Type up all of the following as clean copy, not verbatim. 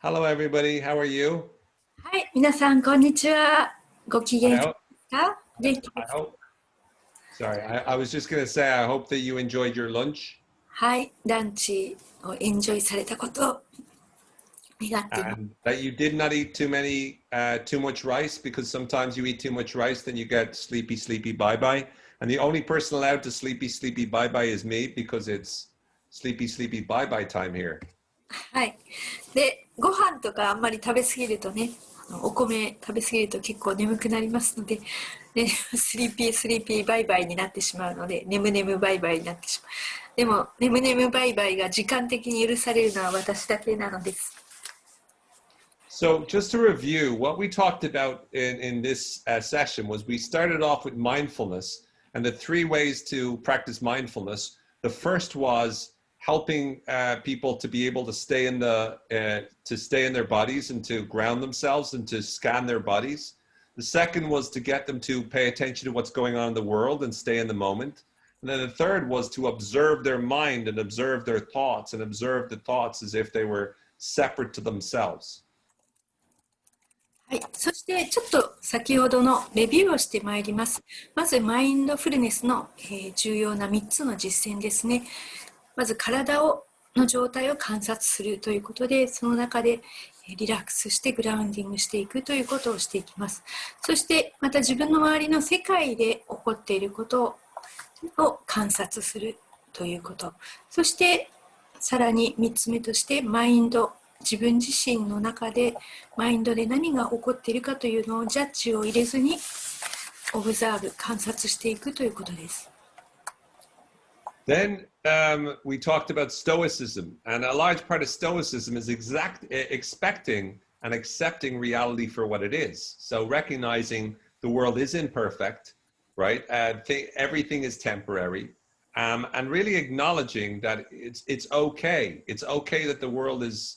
Hello, everybody. How are you? はい、皆さん、こんにちは。ご機嫌 I です hope. か？元気で I す。hope. Sorry, I was just going to say, I hope that you enjoyed your lunch はい、ランチをエンジョイされたことを願っています。and that you did not eat too much rice because sometimes you eat too much rice, then you get sleepy, sleepy, bye bye. And the only person allowed to sleepy, sleepy, bye bye is me because it's sleepy, sleepy, bye bye time here. はい。で、ご飯とかあんまり食べ過ぎるとね、お米食べ過ぎると結構眠くなりますので、で、スリーピースリーピーバイバイになってしまうので、眠眠バイバイになってしまう。でも、眠眠バイバイが時間的に許されるのは私だけなのです。So just to review, what we talked about in this session was we started off with mindfulness and the three ways to practice mindfulness. The first was helping people to be able to stay in their bodies and to ground themselves and to scan their bodies. The second was to get them to pay attention to what's going on in the world and stay in the moment. And then the third was to observe their mind and observe their thoughts and observe the thoughts as if they were separate to themselves. はい、そしてちょっと先ほどのレビューをしてまいります。まずマインドフルネスの、重要な3つの実践ですね。まずの状態を観察するということで、その中でリラックスしてグラウンディングしていくということをしていきます。そしてまた自分の周りの世界で起こっていることを観察するということ。そしてさらに3つ目として自分自身の中でマインドで何が起こっているかというのをジャッジを入れずにオブザーブ、観察していくということです。Then we talked about Stoicism, and a large part of Stoicism is expecting and accepting reality for what it is. So recognizing the world is imperfect, right? Everything is temporary, and really acknowledging that it's okay. It's okay that the world is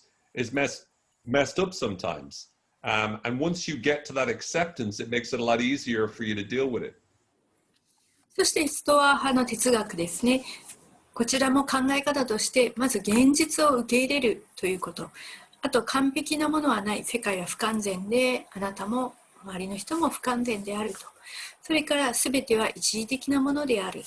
messed up sometimes. And once you get to that acceptance, it makes it a lot easier for you to deal with it. そしてストア派の哲学ですね。こちらも考え方として、まず現実を受け入れるということ。あと、完璧なものはない。世界は不完全で、あなたも周りの人も不完全であると。それから全ては一時的なものである。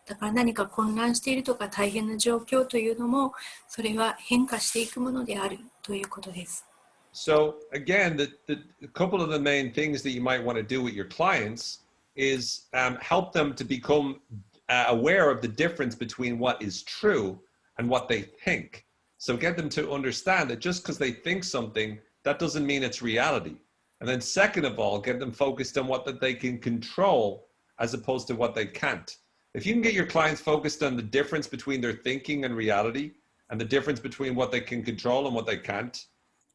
だから何か混乱しているとか大変な状況というのも、それは変化していくものであるということです。So again, a couple of the main things that you might want to do with your clients is help them to become aware of the difference between what is true and what they think. So get them to understand that just because they think something, that doesn't mean it's reality. And then second of all, get them focused on what that they can control as opposed to what they can't. If you can get your clients focused on the difference between their thinking and reality and the difference between what they can control and what they can't,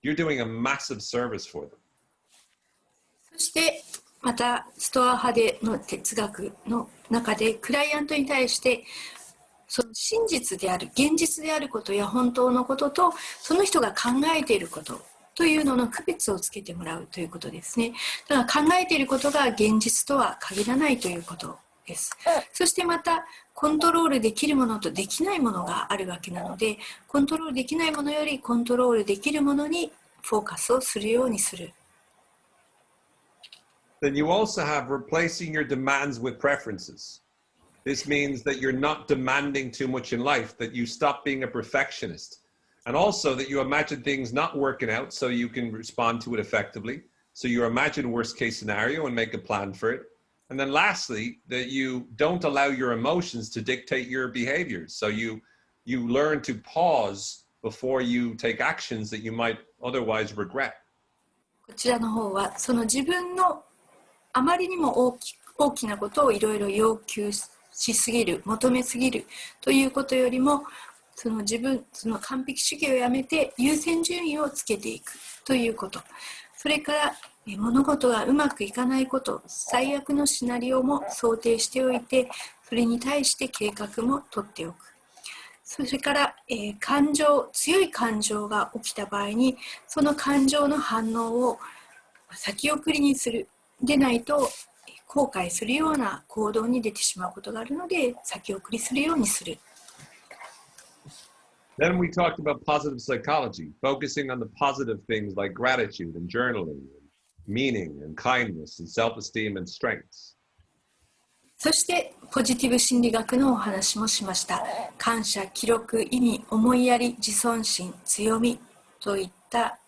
you're doing a massive service for them. そしてまたストア派の哲学の中でクライアントに対してその真実である現実であることや本当のこととその人が考えていることというのの区別をつけてもらうということですね。だから考えていることが現実とは限らないということです。そしてまたコントロールできるものとできないものがあるわけなので、コントロールできないものよりコントロールできるものにフォーカスをするようにする。Then you also have replacing your demands with preferences. This means that you're not demanding too much in life, that you stop being a perfectionist. And also that you imagine things not working out so you can respond to it effectively. So you imagine worst case scenario and make a plan for it. And then lastly, that you don't allow your emotions to dictate your behaviors. So you learn to pause before you take actions that you might otherwise regret. こちらの方はその自分のあまりにも大きなことをいろいろ要求しすぎる、求めすぎるということよりも、その完璧主義をやめて優先順位をつけていくということ。それから物事がうまくいかないこと、最悪のシナリオも想定しておいて、それに対して計画も取っておく。それから、強い感情が起きた場合に、その感情の反応を先送りにする。でないと後悔するような行動に出てしまうことがあるので先送りするようにする。Then we talked about positive psychology, focusing on the positive things like gratitude and journaling, and meaning and kindness and self-esteem and strengths. そしてポジティブ心理学のお話もしました。感謝、記録、意味、思いやり、自尊心、強みといった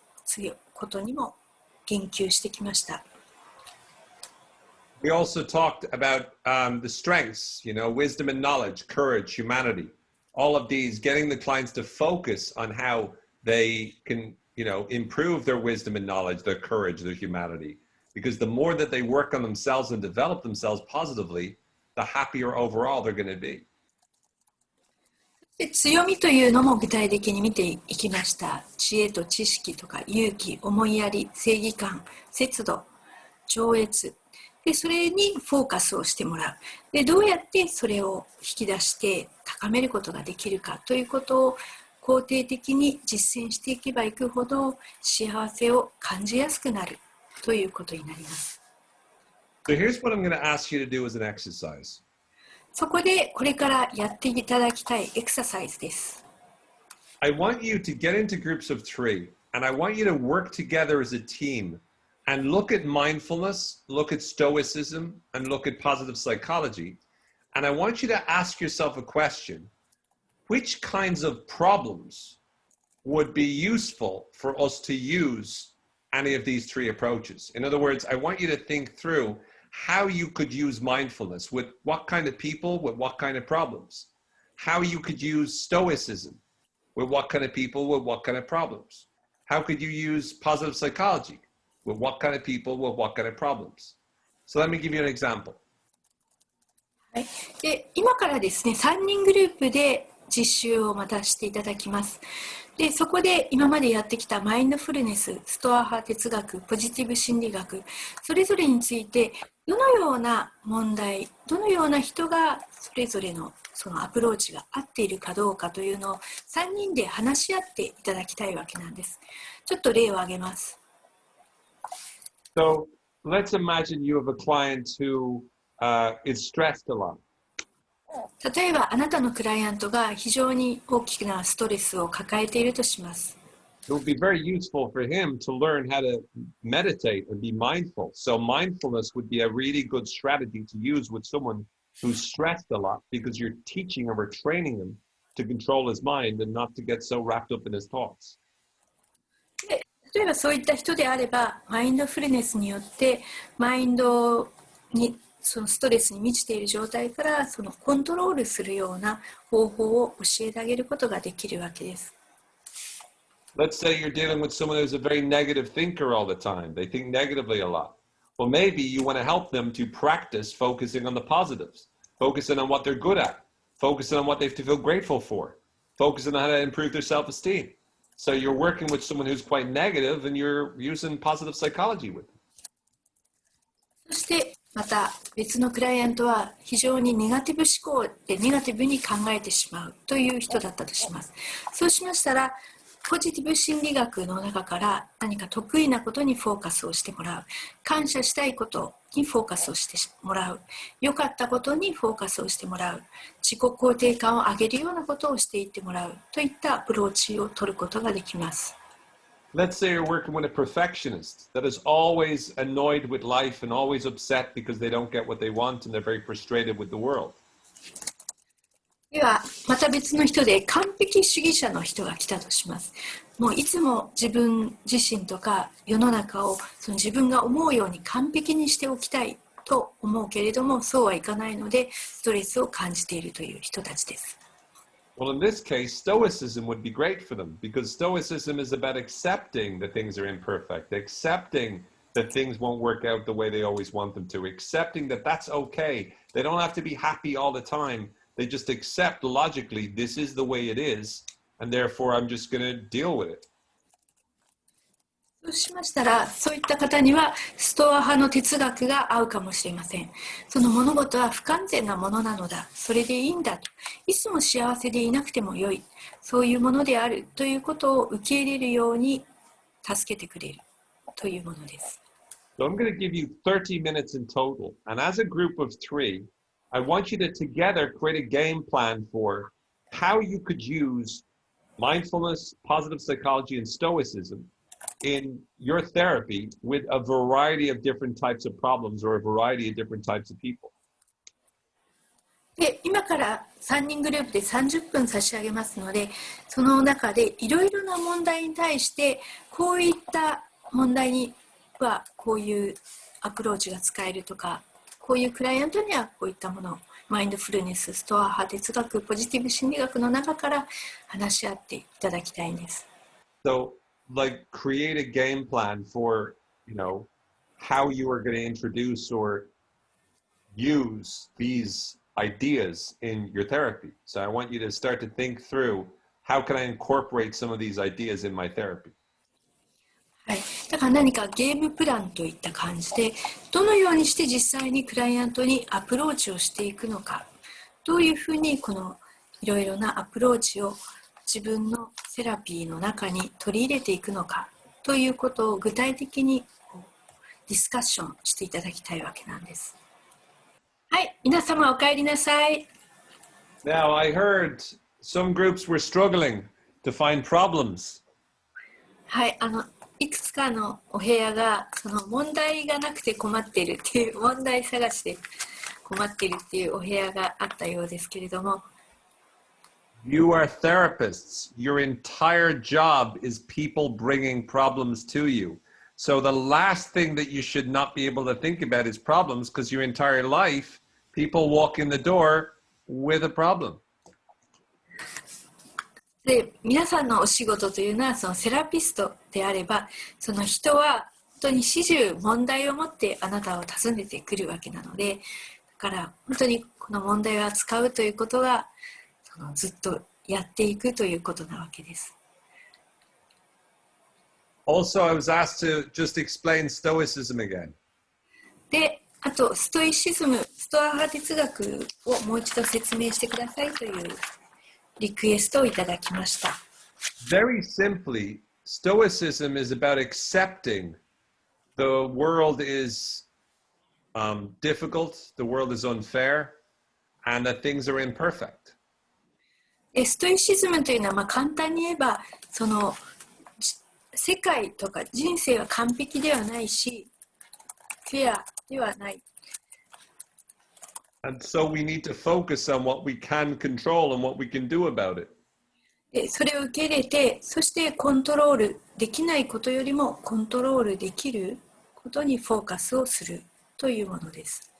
ことにも言及してきました。We also talked about the strengths, wisdom and knowledge, courage, humanity, all of these, getting the clients to focus on how they can, improve their wisdom and knowledge, their courage, their humanity. Because the more that they work on themselves and develop themselves positively, the happier overall they're going to be. で、強みというのも具体的に見ていきました。知恵と知識とか勇気、思いやり、正義感、節度、超越。で、それにフォーカスをしてもらう。で、どうやってそれを引き出して高めることができるかということを肯定的に実践していけばいくほど幸せを感じやすくなるということになります。So here's what I'm going to ask you to do as an exercise. そこでこれからやっていただきたいエクササイズです。I want you to get into groups of 3, and I want you to work together as a team and look at mindfulness, look at stoicism, and look at positive psychology. And I want you to ask yourself a question. Which kinds of problems would be useful for us to use any of these 3 approaches? In other words, I want you to think through how you could use mindfulness with what kind of people, with what kind of problems. How you could use stoicism with what kind of people, with what kind of problems. How could you use positive psychology with what kind of people, with what kind of problems. So let me give you an example. はい、で今からですね、3人グループで実習をまたしていただきます。で、そこで今までやってきたマインドフルネス、ストア派哲学、ポジティブ心理学、それぞれについてどのような問題、どのような人がそれぞれのそのアプローチが合っているかどうかというのを3人で話し合っていただきたいわけなんです。ちょっと例を挙げます。So let's imagine you have a client who is stressed a lot. 例えばあなたのクライアントが非常に大きなストレスを抱えているとします。It would be very useful for him to learn how to meditate and be mindful. So mindfulness would be a really good strategy to use with someone who's stressed a lot because you're teaching or training him to control his mind and not to get so wrapped up in his thoughts. 例えばそういった人であれば、マインドフルネスによってマインドにそのストレスに満ちている状態からそのコントロールするような方法を教えてあげることができるわけです。Let's say you're dealing with someone who's a very negative thinker all the time. They think negatively a lot. Well, maybe you want to help them to practice focusing on the positives, focusing on what they're good at, focusing on what they have to feel grateful for, focusing on how to improve their self-esteem. So you're working with someone who's quite negative and you're using positive psychology with them. そしてまた別のクライアントは非常にネガティブ思考でネガティブに考えてしまうという人だったとします。そうしましたらポジティブ心理学の中から何か得意なことにフォーカスをしてもらう、感謝したいことにフォーカスをしてもらう、良かったことにフォーカスをしてもらう、自己肯定感を上げるようなことをしていってもらうといったアプローチを取ることができます。Let's say you're working with a perfectionist that is always annoyed with life and always upset because they don't get what they want and they're very frustrated with the world. ではまた別の人で完璧主義者の人が来たとします。もういつも自分自身とか世の中をその自分が思うように完璧にしておきたいと思うけれどもそうはいかないのでストレスを感じているという人たちです。Well, in this case, stoicism would be great for them because stoicism is about accepting that things are imperfect, accepting that things won't work out the way they always want them to, accepting that that's okay. They don't have to be happy all the time. They just accept logically this is the way it is, and therefore I'm just going to deal with it. そうしましたら、そういった方にはストア派の哲学が合うかもしれません。その物事は不完全なものなのだ、それでいいんだと、いつも幸せでいなくてもよい、そういうものであるということを受け入れるように助けてくれるというものです。So I'm going to give you 30 minutes in total, and as a group of 3, I want you to together create a game plan for how you could use mindfulness, positive psychology, and stoicism in your therapy with a variety of different types of problems or a variety of different types of people. で、今から3人グループで30分差し上げますので、その中でいろいろな問題に対してこういった問題にはこういうアプローチが使えるとか、こういうクライアントにはこういったものをマインドフルネス、ストア派哲学、ポジティブ心理学の中から話し合っていただきたいんです。So, like, create a game plan for, how you are going to introduce or use these ideas in your therapy. So I want you to start to think through, how can I incorporate some of these ideas in my therapy? はい、だから何かゲームプランといった感じで、どのようにして実際にクライアントにアプローチをしていくのか、どういうふうにこのいろいろなアプローチを自分のセラピーの中に取り入れていくのかということを具体的にディスカッションしていただきたいわけなんです。はい、皆様お帰りなさい。Now, I heard some groups were struggling to find problems. はい、いくつかのお部屋がその問題がなくて困っているっていう、問題探しで困っているっていうお部屋があったようですけれども、You are therapists. Your entire job is people bringing problems to you. So the last thing that you should not be able to think about is problems, because your entire life, people walk in the door with a problem. で、皆さんのお仕事というのはそのセラピストであれば、その人は本当に始終問題を持ってあなたを訪ねてくるわけなので、だから本当にこの問題を扱うということがそのずっとやっていくということなわけです。Also, I was asked to just explain Stoicism again. で、あとストイシズム、ストア派哲学をもう一度説明してくださいというリクエストをいただきました。Very simply, Stoicism is about accepting the world is difficult, the world is unfair, and that things are imperfect. ストイシズムというのは、簡単に言えばその世界とか人生は完璧ではないし、フェアではない。And so we need to focus on what we can control and what we can do about it. それを受け入れて、そしてコントロールできないことよりもコントロールできることにフォーカスをするというものです。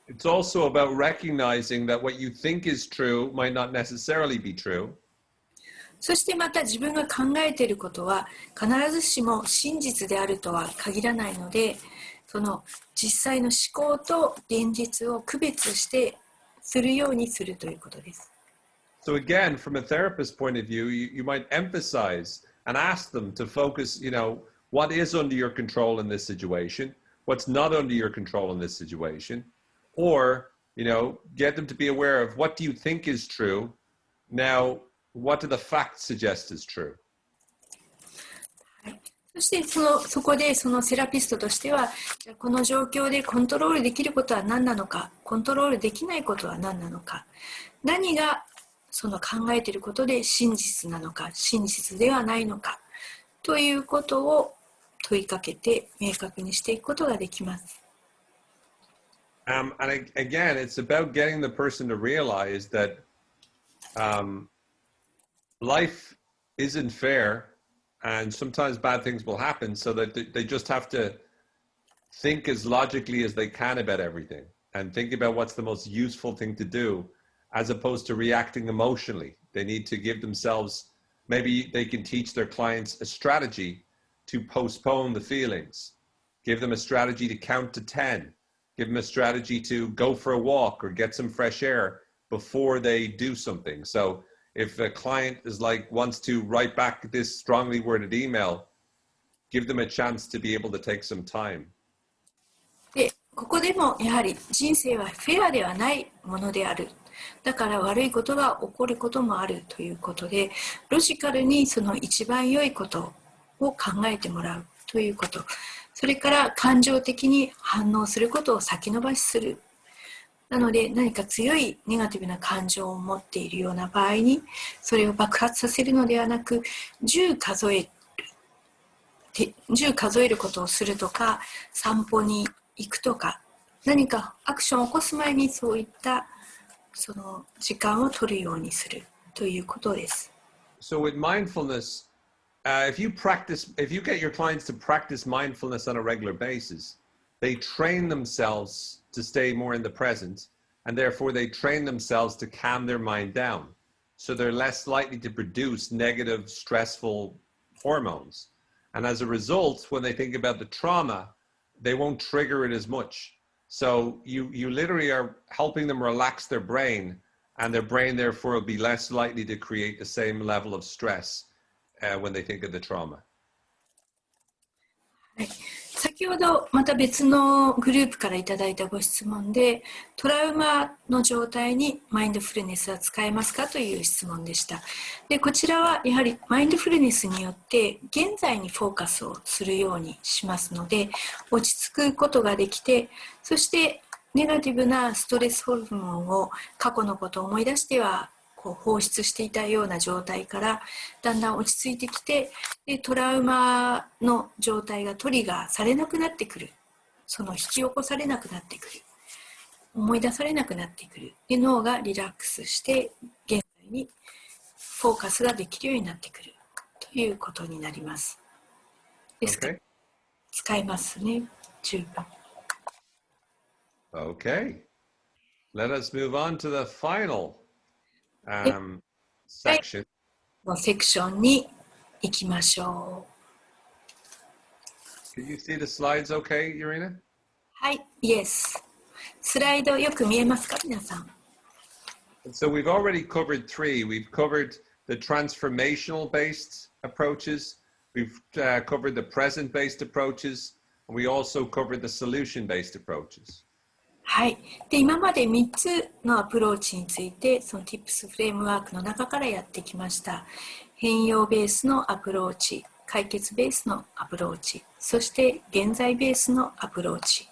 It's also about recognizing that what you think is true might not necessarily be true. そしてまた自分が考えていることは必ずしも真実であるとは限らないので、その実際の思考と現実を区別してするようにするということです。So again, from a therapist's point of view, you might emphasize and ask them to focus, what is under your control in this situation, what's not under your control in this situation, or, get them to be aware of what do you think is true. Now, what do the facts suggest is true? はい、そしてそこでそのセラピストとしては、この状況でコントロールできることは何なのか、コントロールできないことは何なのか、何がその考えていることで真実なのか、真実ではないのかということを問いかけて明確にしていくことができます。And again, it's about getting the person to realize that life isn't fair, and sometimes bad things will happen, so that they just have to think as logically as they can about everything and think about what's the most useful thing to do, as opposed to reacting emotionally. They need to give themselves, maybe they can teach their clients a strategy to postpone the feelings, give them a strategy to count to 10, give them a strategy to go for a walk or get some fresh air before they do something. So if a client wants to write back this strongly worded email, give them a chance to be able to take some time. で、ここでもやはり人生はフェアではないものである。だから悪いことが起こることもあるということで、ロジカルにその一番良いことを考えてもらうということ、それから感情的に反応することを先延ばしするなので何か強いネガティブな感情を持っているような場合にそれを爆発させるのではなく10数えることをするとか散歩に行くとか何かアクションを起こす前にそういったその時間を取るようにするということです。So with mindfulness, if you get your clients to practice mindfulness on a regular basis, they train themselves to stay more in the present, and therefore they train themselves to calm their mind down. So they're less likely to produce negative, stressful hormones. And as a result, when they think about the trauma, they won't trigger it as much. So you literally are helping them relax their brain, and their brain therefore will be less likely to create the same level of stress when they think of the trauma. はい、先ほどまた別のグループからいただいたご質問でトラウマの状態にマインドフルネスは使えますかという質問でした。でこちらはやはりマインドフルネスによって現在にフォーカスをするようにしますので落ち着くことができてそしてネガティブなストレスホルモンを過去のことを思い出しては放出していたような状態からだんだん落ち着いてきてでトラウマの状態がトリガーされなくなってくるその引き起こされなくなってくる思い出されなくなってくるで脳がリラックスして現在にフォーカスができるようになってくるということになります。ですから、使えますね十分。Okay. Let us move on to the final section. セクションに行きましょう。Can you see the slides okay, Irina? はい、Yes. スライドよく見えますか、皆さん。So we've already covered three. We've covered the transformational based approaches. We've covered the present based approaches. And we also covered the solution based approaches. はい、で今まで3つのアプローチについてその Tips フレームワークの中からやってきました。変容ベースのアプローチ、解決ベースのアプローチ、そして現在ベースのアプローチ。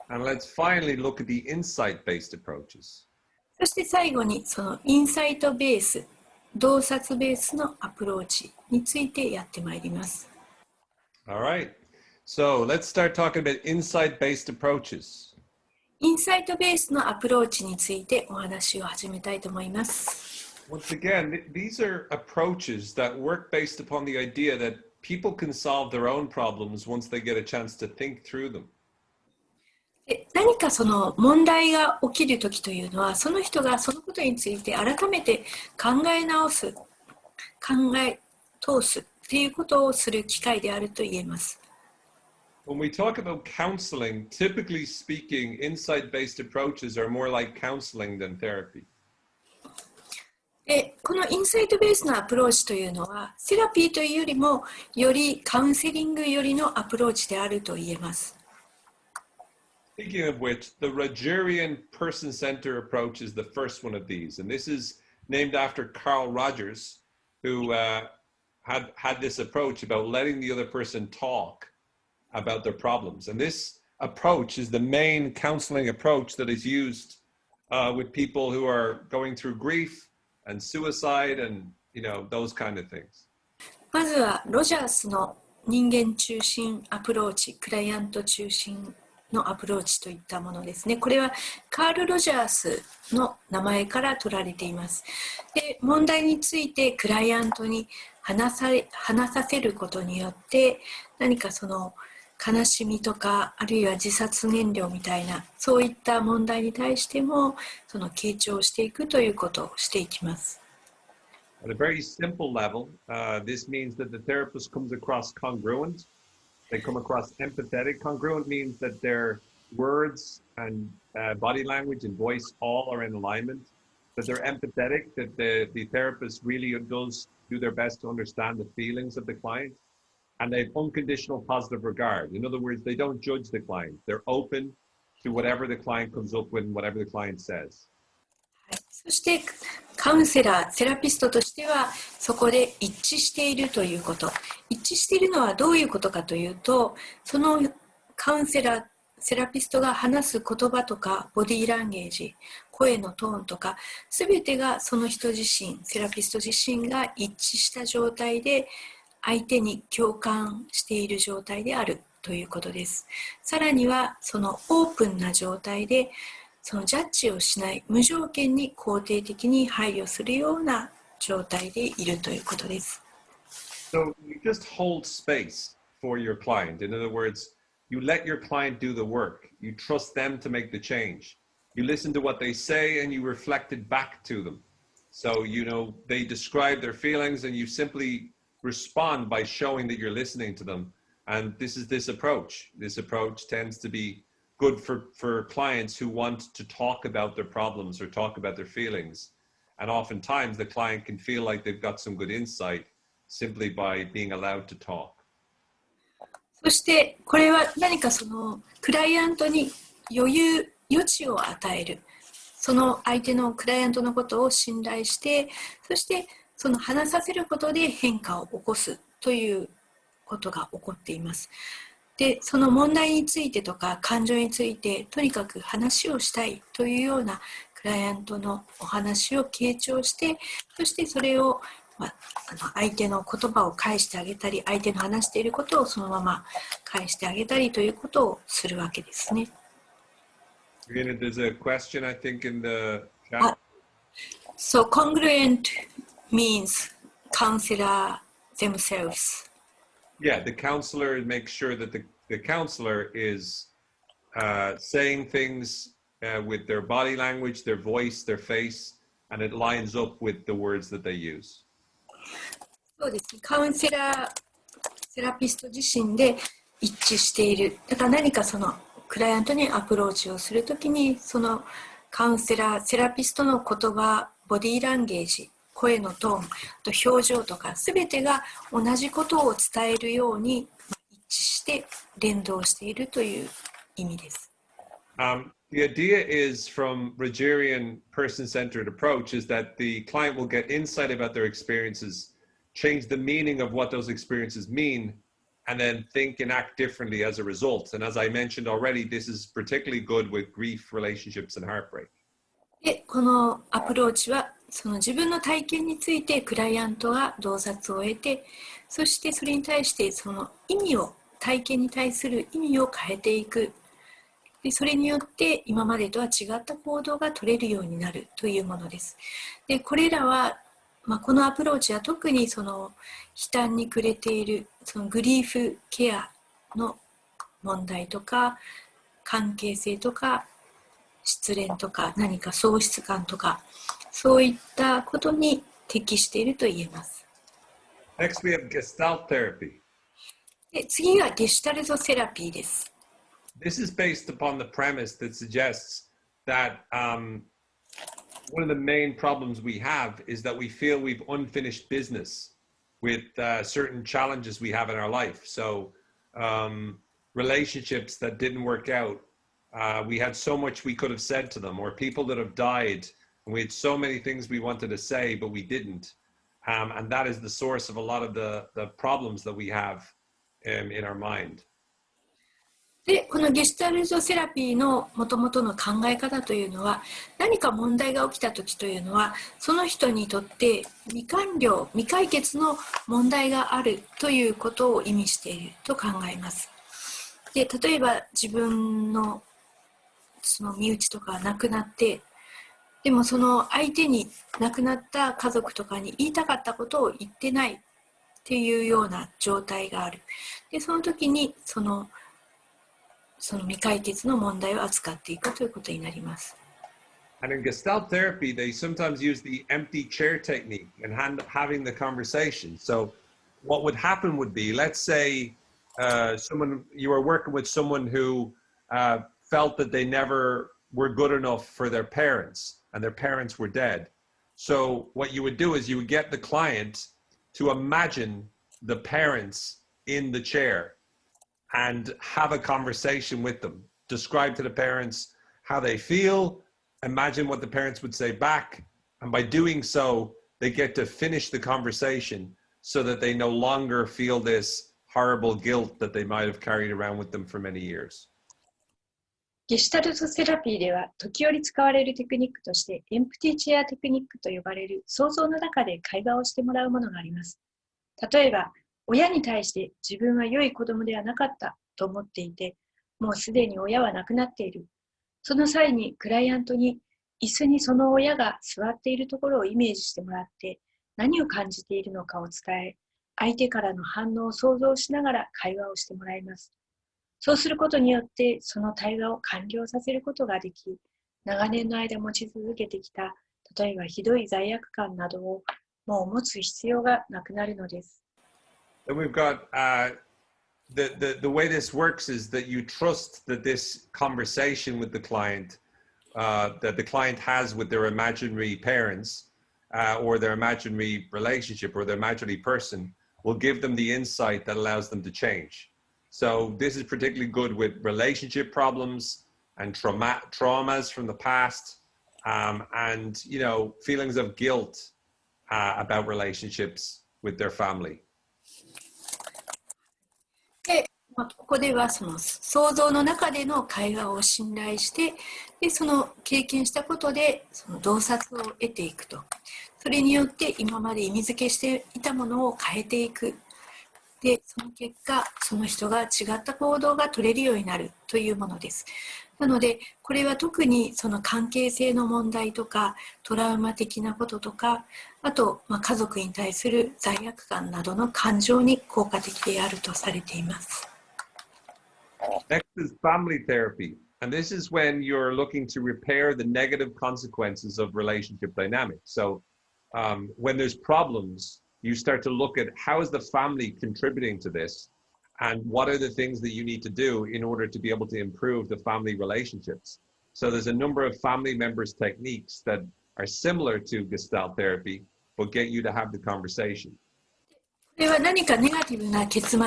And let's finally look at the insight-based approaches. そして最後にそのインサイトベース、洞察ベースのアプローチについてやってまいります。All right. So let's start talking about insight-based approaches. インサイトベースのアプローチについてお話を始めたいと思います。Once again, these are approaches that work based upon the idea that people can solve their own problems once they get a chance to think through them. 何かその問題が起きるときというのは、その人がそのことについて改めて考え直す、考え通すということをする機会であると言えます。When we talk about counseling, typically speaking, insight-based approaches are more like counseling than therapy. でこのインサイトベースのアプローチというのは、セラピーというよりも、よりカウンセリングよりのアプローチであると言えます。Speaking of which, the Rogerian person-centered approach is the first one of these. And this is named after Carl Rogers, who had this approach about letting the other person talk about their problems. And this approach is the main counseling approach that is used with people who are going through grief and suicide and, you know, those kind of things. まずはロジャースの人間中心アプローチ、クライアント中心のアプローチといったものですね。これはカール・ロジャースの名前から取られています。で、問題についてクライアントに話させることによって何かその悲しみとかあるいは自殺燃料みたいなそういった問題に対してもその傾聴していくということをしていきます。At a very simple level, this means that the therapist comes across congruent. They come across empathetic. Congruent means that their words and body language and voice all are in alignment. That they're empathetic, that the therapist really does do their best to understand the feelings of the client. And they have unconditional positive regard. In other words, they don't judge the client. They're open to whatever the client comes up with and whatever the client says. そしてカウンセラー、セラピストとしてはそこで一致しているということ。一致しているのはどういうことかというと、そのカウンセラー、セラピストが話す言葉とかボディーランゲージ、声のトーンとか、すべてがその人自身、セラピスト自身が一致した状態で相手に共感している状態であるということです。さらにはそのオープンな状態でそのジャッジをしない、無条件に肯定的に配慮するような状態でいるということです。So you just hold space for your client. In other words, you let your client do the work. You trust them to make the change. You listen to what they say and you reflect it back to them. So, they describe their feelings and you simply respond by showing that you're listening to them. And this is this approach. This approach tends to be good for clients who want to talk about their problems or talk about their feelings. And oftentimes the client can feel like they've got some good insight simply by being allowed to talk. そしてこれは何かそのクライアントに余地を与える、その相手のクライアントのことを信頼して、そしてその話させることで変化を起こすということが起こっています。で、その問題についてとか感情についてとにかく話をしたいというようなクライアントのお話を傾聴して、そしてそれを相手の言葉を返してあげたり、相手の話していることをそのまま返してあげたりということをするわけですね。There's a question, I think, in the chat. So congruent means counselor themselves. Yeah, the counselor makes sure that the counselor is saying things with their body language, their voice, their face, and it lines up with the words that they use. そうですね。カウンセラー、セラピスト自身で一致している。だから何かそのクライアントにアプローチをするときに、そのカウンセラー、セラピストの言葉、ボディーランゲージ、声のトーン、と表情とか、すべてが同じことを伝えるように一致して連動しているという意味です。The idea is from Rogerian person-centered approach is that the client will get insight about their experiences, change the meaning of what those experiences mean, and then think and act differently as a result. And as I mentioned already, this is particularly good with grief, relationships, and heartbreak. で、このアプローチはその自分の体験についてクライアントが洞察を得て、そしてそれに対してその意味を、体験に対する意味を変えていく。で、それによって今までとは違った行動が取れるようになるというものです。で、これらは、このアプローチは特にその悲嘆に暮れているそのグリーフケアの問題とか関係性とか失恋とか何か喪失感とかそういったことに適していると言えます。Next, we have Gestalt therapy. で、次がゲシュタルトセラピーです。This is based upon the premise that suggests that one of the main problems we have is that we feel we've unfinished business with certain challenges we have in our life. So relationships that didn't work out, we had so much we could have said to them, or people that have died, and we had so many things we wanted to say, but we didn't. And that is the source of a lot of the problems that we have in our mind. で、このゲシュタルトセラピーの元々の考え方というのは、何か問題が起きた時というのは、その人にとって未完了、未解決の問題があるということを意味していると考えます。で、例えば自分のその身内とか亡くなって、でもその相手に亡くなった家族とかに言いたかったことを言ってないっていうような状態がある。で、その時にその未解決の問題を扱っていくということになります。And in Gestalt therapy, they sometimes use the empty chair technique and having the conversation. So what would happen would be, let's say you were working with someone who felt that they never were good enough for their parents and their parents were dead. So what you would do is you would get the client to imagine the parents in the chair and have a conversation with them. Describe to the parents how they feel, imagine what the parents would say back, and by doing so, they get to finish the conversation so that they no longer feel this horrible guilt that they might have carried around with them for many years. ゲシュタルトセラピーでは時折使われるテクニックとしてエンプティチェアテクニックと呼ばれる想像の中で会話をしてもらうものがあります。例えば、親に対して自分は良い子供ではなかったと思っていて、もうすでに親は亡くなっている。その際にクライアントに椅子にその親が座っているところをイメージしてもらって何を感じているのかを伝え、相手からの反応を想像しながら会話をしてもらいます。そうすることによってその対話を完了させることができ、長年の間持ち続けてきた、例えばひどい罪悪感などをもう持つ必要がなくなるのです。And we've got the way this works is that you trust that this conversation with the client that the client has with their imaginary parents or their imaginary relationship or their imaginary person will give them the insight that allows them to change. So this is particularly good with relationship problems and traumas from the past, and feelings of guilt about relationships with their family. で、ここではその想像の中での会話を信頼して、でその経験したことでその洞察を得ていくと。それによって今まで意味付けしていたものを変えていく。で、その結果、その人が違った行動が取れるようになるというものです。なので、これは特にその関係性の問題とか、トラウマ的なこととか、あと、家族に対する罪悪感などの感情に効果的であるとされています。Next is family therapy. And this is when you're looking to repair the negative consequences of relationship dynamics. So when there's problems, you start to look at how is the family contributing to this and what are the things that you need to do in order to be able to improve the family relationships. So there's a number of family members techniques that are similar to Gestalt therapy, but get you to have the conversation. これは何かネガティブな結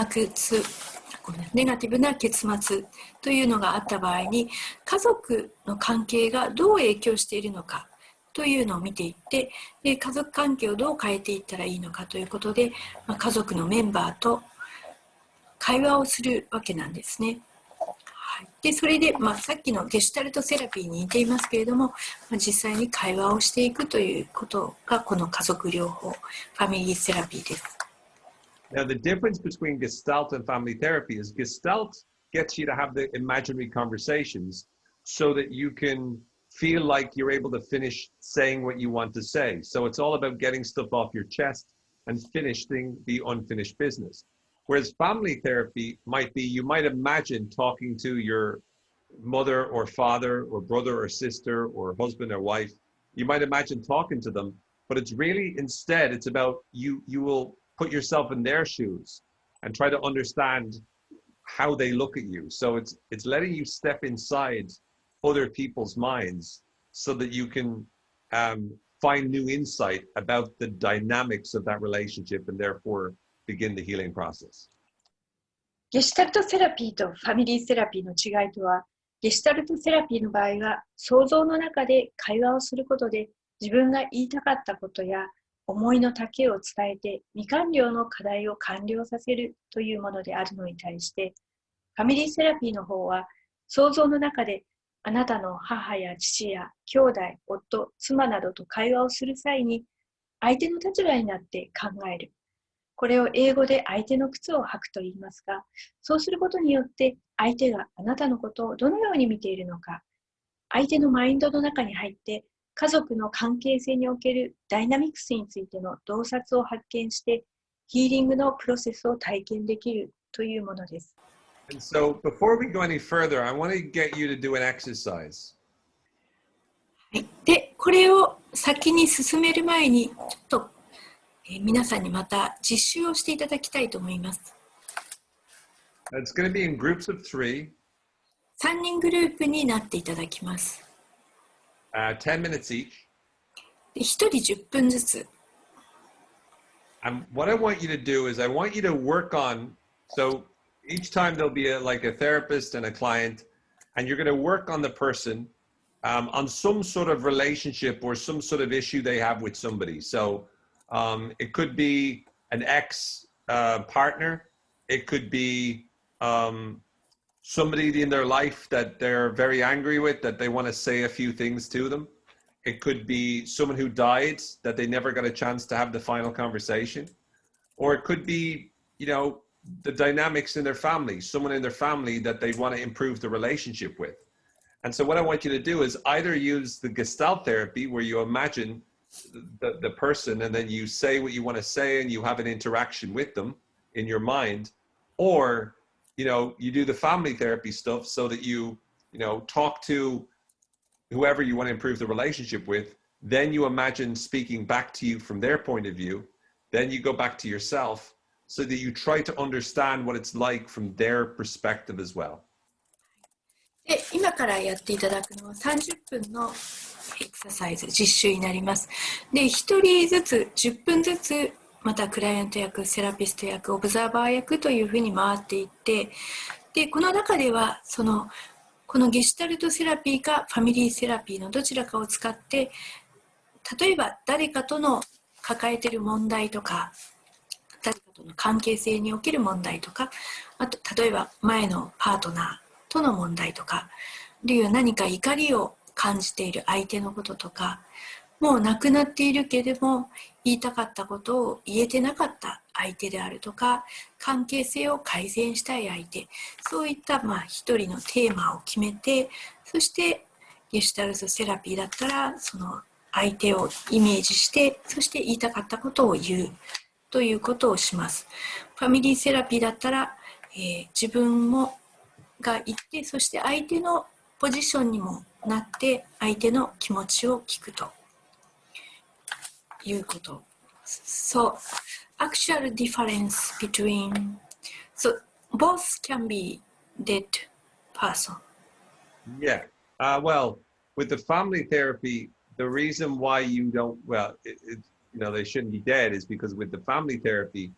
末というのがあった場合に、家族の関係がどう影響しているのかというのを見ていって、家族関係をどう変えていったらいいのかということで、家族のメンバーと会話をするわけなんですね。でそれで、さっきのゲシュタルトセラピーに似ていますけれども、実際に会話をしていくということがこの家族療法、ファミリーセラピーです。Now, the difference between Gestalt and family therapy is Gestalt gets you to have the imaginary conversations so that you can feel like you're able to finish saying what you want to say. So it's all about getting stuff off your chest and finishing the unfinished business. Whereas family therapy might be, you might imagine talking to your mother or father or brother or sister or husband or wife. You might imagine talking to them, but it's really instead, it's about you will put yourself in their shoes and try to understand how they look at you. So it's letting you step inside other people's minds so that you can find new insight about the dynamics of that relationship and therefore begin the healing process. ゲシュタルトセラピーとファミリーセラピーの違いとは、ゲシュタルトセラピーの場合は想像の中で会話をすることで自分が言いたかったことや思いの丈を伝えて未完了の課題を完了させるというものであるのに対して、ファミリーセラピーの方は想像の中であなたの母や父や兄弟、夫、妻などと会話をする際に相手の立場になって考える。これを英語で相手の靴を履くと言いますが、そうすることによって相手があなたのことをどのように見ているのか、相手のマインドの中に入って家族の関係性におけるダイナミクスについての洞察を発見してヒーリングのプロセスを体験できるというものです。And so before we go any further, I want to get you to do an exercise. で、これを先に進める前にちょっと皆さんにまた実習をしていただきたいと思います。It's going to be in groups of 3. 3人グループになっていただきます。10 minutes each. 1人10分ずつ。And what I want you to do is I want you to work on, so each time there'll be like a therapist and a client, and you're going to work on the person on some sort of relationship or some sort of issue they have with somebody. So it could be an ex partner. It could be somebody in their life that they're very angry with, that they want to say a few things to them. It could be someone who died that they never got a chance to have the final conversation. Or it could be, the dynamics in their family, someone in their family that they want to improve the relationship with. And so what I want you to do is either use the Gestalt therapy where you imagine the person and then you say what you want to say and you have an interaction with them in your mind, or you do the family therapy stuff so that you talk to whoever you want to improve the relationship with, then you imagine speaking back to you from their point of view, then you go back to yourself so that you try to understand what it's like from their perspective as well. で、今からやっていただくのは30分のエクササイズ、実習になります。で、1人ずつ10分ずつ、またクライアント役、セラピスト役、オブザーバー役というふうに回っていって、で、この中ではこのゲシュタルトセラピーかファミリーセラピーのどちらかを使って、例えば誰かとの抱えている問題とか、誰かとの関係性における問題とか、あと例えば前のパートナーとの問題とか、あるいは何か怒りを感じている相手のこととか、もう亡くなっているけれども言いたかったことを言えてなかった相手であるとか、関係性を改善したい相手、そういった一人のテーマを決めて、そしてゲシュタルトセラピーだったらその相手をイメージして、そして言いたかったことを言うということをします。ファミリーセラピーだったら、自分が言って、そして相手のポジションにもなって相手の気持ちを聞くということ。So, actual difference between, so both can be dead person. Yeah. Well, with the family therapy, the reason why you don't, they shouldn't be dead is because with the family therapy,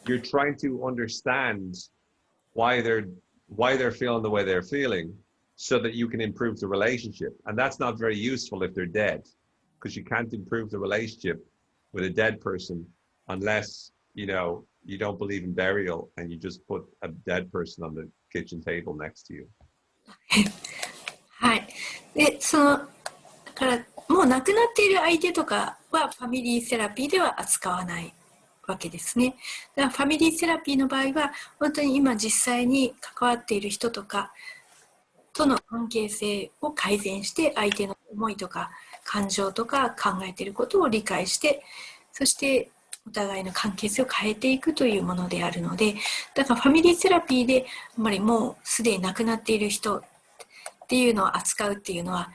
you're trying to understand why they're feeling the way they're feeling so that you can improve the relationship. And that's not very useful if they're dead, because you can't improve the relationship with a dead person unless, you don't believe in burial and you just put a dead person on the kitchen table next to you. はい。で、だからもう亡くなっている相手とかはファミリーセラピーでは扱わないわけですね。だからファミリーセラピーの場合は本当に今実際に関わっている人とかとの関係性を改善して、相手の思いとか感情とか考えていることを理解して、そしてお互いの関係性を変えていくというものであるので、だからファミリーセラピーであんまりもうすでに亡くなっている人っていうのを扱うっていうのは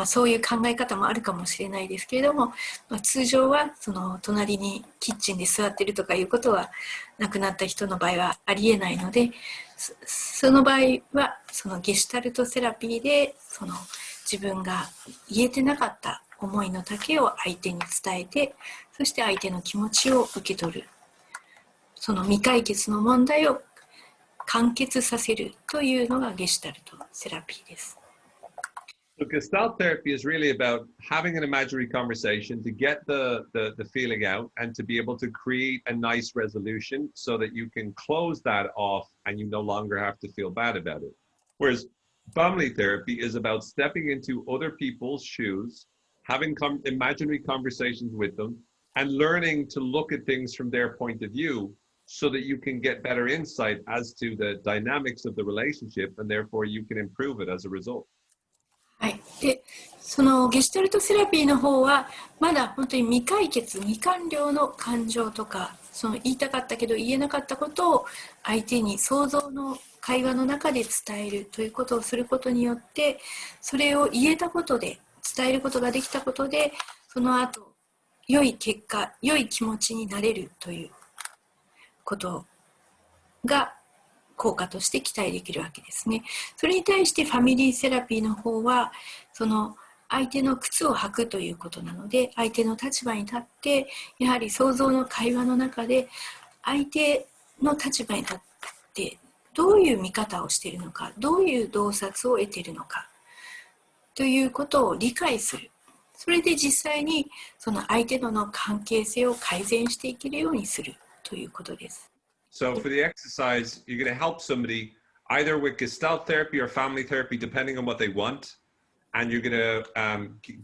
そういう考え方もあるかもしれないですけれども、通常はその隣にキッチンで座ってるとかいうことは亡くなった人の場合はありえないので、その場合はそのゲシュタルトセラピーでその自分が言えてなかった思いの丈を相手に伝えて、そして相手の気持ちを受け取る、その未解決の問題を完結させるというのがゲシュタルトセラピーです。So Gestalt therapy is really about having an imaginary conversation to get the feeling out and to be able to create a nice resolution so that you can close that off and you no longer have to feel bad about it. Whereas family therapy is about stepping into other people's shoes, having imaginary conversations with them, and learning to look at things from their point of view so that you can get better insight as to the dynamics of the relationship, and therefore you can improve it as a result. はい、でそのゲシュタルトセラピーの方はまだ本当に未解決未完了の感情とか、その言いたかったけど言えなかったことを相手に想像の会話の中で伝えるということをすることによって、それを言えたことで伝えることができたことで、その後良い結果良い気持ちになれるということが効果として期待できるわけですね。それに対してファミリーセラピーの方はその相手の靴を履くということなので、相手の立場に立ってやはり想像の会話の中で相手の立場に立ってどういう見方をしているのか、どういう洞察を得ているのかということを理解する。それで実際にその相手との関係性を改善していけるようにするということです。So for the exercise, you're going to help somebody either with Gestalt therapy or family therapy, depending on what they want. And you're going to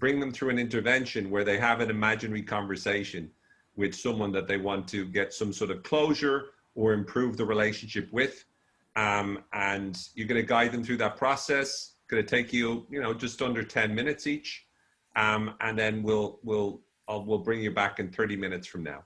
bring them through an intervention where they have an imaginary conversation with someone that they want to get some sort of closure or improve the relationship with. And you're going to guide them through that process. It's going to take you, just under 10 minutes each. And then we'll bring you back in 30 minutes from now.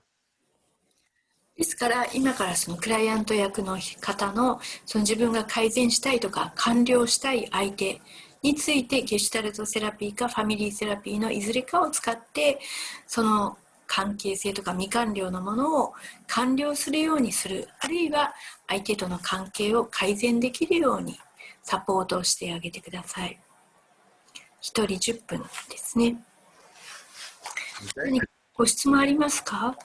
ですから今からそのクライアント役の方のその自分が改善したいとか完了したい相手についてゲシュタルトセラピーかファミリーセラピーのいずれかを使ってその関係性とか未完了のものを完了するようにする、あるいは相手との関係を改善できるようにサポートをしてあげてください。1人10分ですね。何かご質問ありますか？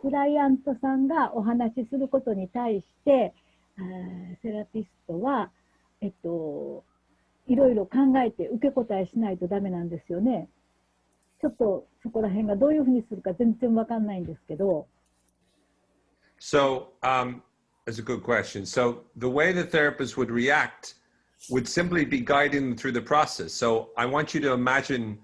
クライアントさんがお話しすることに対して、セラピストは、いろいろ考えて受け答えしないとダメなんですよね。ちょっとそこら辺がどういうふうにするか全然わかんないんですけど。So, that's a good question. So the way the therapist would react would simply be guiding them through the process. So I want you to imagine,